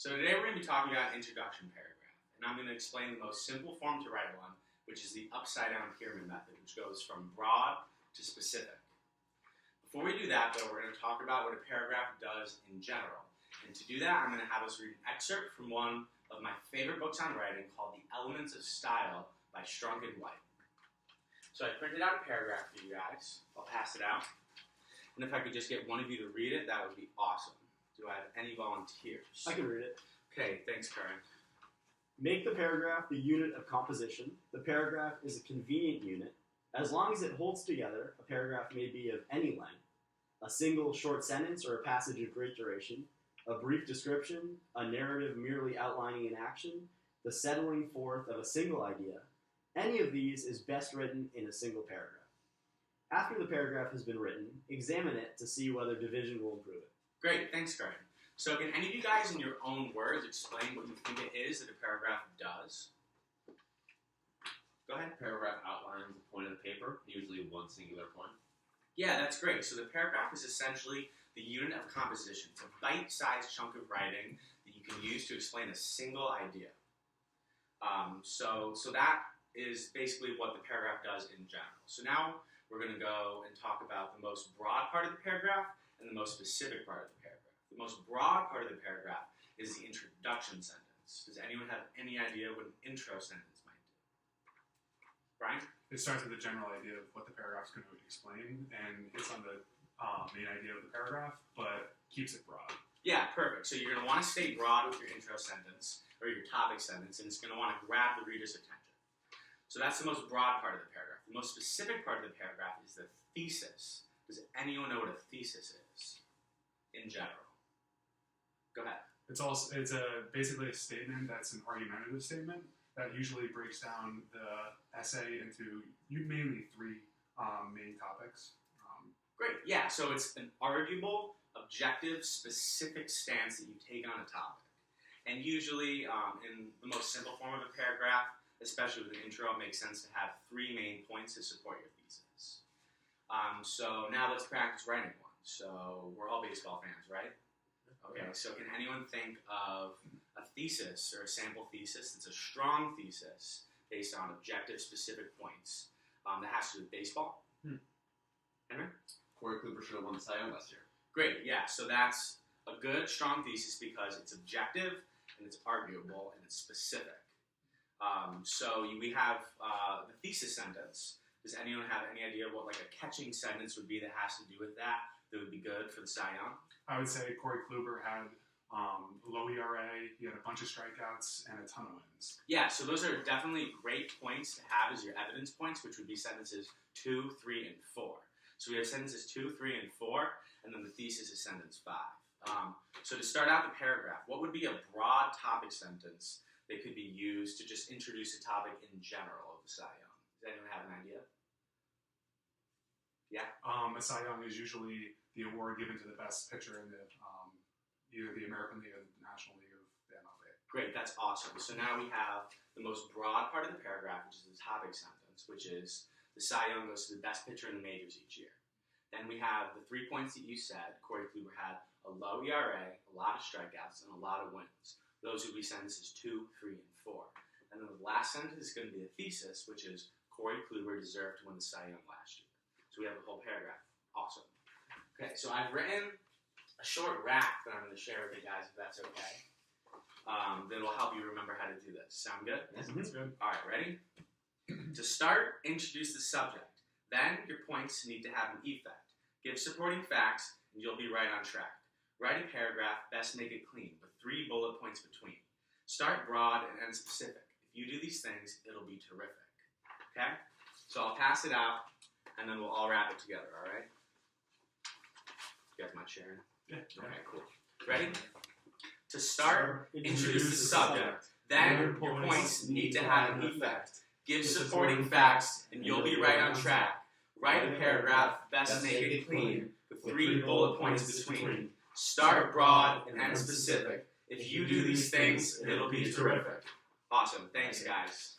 So today we're going to be talking about introduction paragraph, and I'm going to explain the most simple form to write on, which is the upside down pyramid method, which goes from broad to specific. Before we do that, though, we're going to talk about what a paragraph does in general. And to do that, I'm going to have us read an excerpt from one of my favorite books on writing called The Elements of Style by Strunk and White. So I printed out a paragraph for you guys. I'll pass it out. And if I could just get one of you to read it, that would be awesome. Do I have any volunteers? I can read it. Okay, thanks, Karen. Make the paragraph the unit of composition. The paragraph is a convenient unit. As long as it holds together, a paragraph may be of any length, a single short sentence or a passage of great duration, a brief description, a narrative merely outlining an action, the settling forth of a single idea. Any of these is best written in a single paragraph. After the paragraph has been written, examine it to see whether division will improve it. Great, thanks, Karen. So can any of you guys in your own words explain what you think it is that a paragraph does? Go ahead. Paragraph outlines the point of the paper, usually one singular point. Yeah, that's great. So the paragraph is essentially the unit of composition. It's a bite-sized chunk of writing that you can use to explain a single idea. So that is basically what the paragraph does in general. So now we're going to go and talk about the most broad part of the paragraph and the most specific part of the paragraph. The most broad part of the paragraph is the introduction sentence. Does anyone have any idea what an intro sentence might do? Brian? It starts with a general idea of what the paragraph's going to explain, and it's on the main idea of the paragraph, but keeps it broad. Yeah, perfect. So you're going to want to stay broad with your intro sentence, or your topic sentence, and it's going to want to grab the reader's attention. So that's the most broad part of the paragraph. The most specific part of the paragraph is the thesis. Does anyone know what a thesis is in general? Go ahead. It's basically a statement that's an argumentative statement that usually breaks down the essay into mainly three main topics. Great, yeah, so it's an arguable, objective, specific stance that you take on a topic. And usually, in the most simple form of a paragraph, especially with an intro, it makes sense to have three main points to support your thesis. So now let's practice writing one. So we're all baseball fans, right? Okay, so can anyone think of a thesis or a sample thesis that's a strong thesis based on objective, specific points that has to do with baseball? Henry? Corey Kluber should have won the Cy Young last year. Great, yeah, so that's a good, strong thesis because it's objective, and it's arguable, and it's specific. So we have the thesis sentence. Does anyone have any idea what like a catching sentence would be that has to do with that would be good for the Cy Young? I would say Corey Kluber had low ERA, he had a bunch of strikeouts, and a ton of wins. Yeah, so those are definitely great points to have as your evidence points, which would be sentences 2, 3, and 4. So we have sentences 2, 3, and 4, and then the thesis is sentence 5. So to start out the paragraph, what would be a broad topic sentence that could be used to just introduce a topic in general of the Cy Young? Does anyone have an idea? Yeah? A Cy Young is usually the award given to the best pitcher in the either the American League or the National League of the MLB. Great, that's awesome. So now we have the most broad part of the paragraph, which is the topic sentence, which is the Cy Young goes to the best pitcher in the majors each year. Then we have the 3 points that you said. Corey Kluber had a low ERA, a lot of strikeouts, and a lot of wins. Those would be sentences 2, 3, and 4. And then the last sentence is going to be the thesis, which is Corey Kluber deserved to win the Cy Young last year. So we have the whole paragraph. Awesome. Okay, so I've written a short rap that I'm going to share with you guys, if that's okay. That will help you remember how to do this. Sound good? Yes, that's good. All right, ready? To start, introduce the subject. Then your points need to have an effect. Give supporting facts, and you'll be right on track. Write a paragraph, best make it clean, with 3 bullet points between. Start broad and end specific. If you do these things, it'll be terrific. Okay? So I'll pass it out, and then we'll all wrap it together, all right? You guys mind sharing? Yeah. Okay, cool. Ready? To start, introduce the subject. Then your points need to have an effect. Give supporting facts, and you'll be right on track. Write a paragraph, best make it clean, with 3 bullet points between. Start broad and end specific. If you do these things, it'll be terrific. Awesome. Thanks, guys.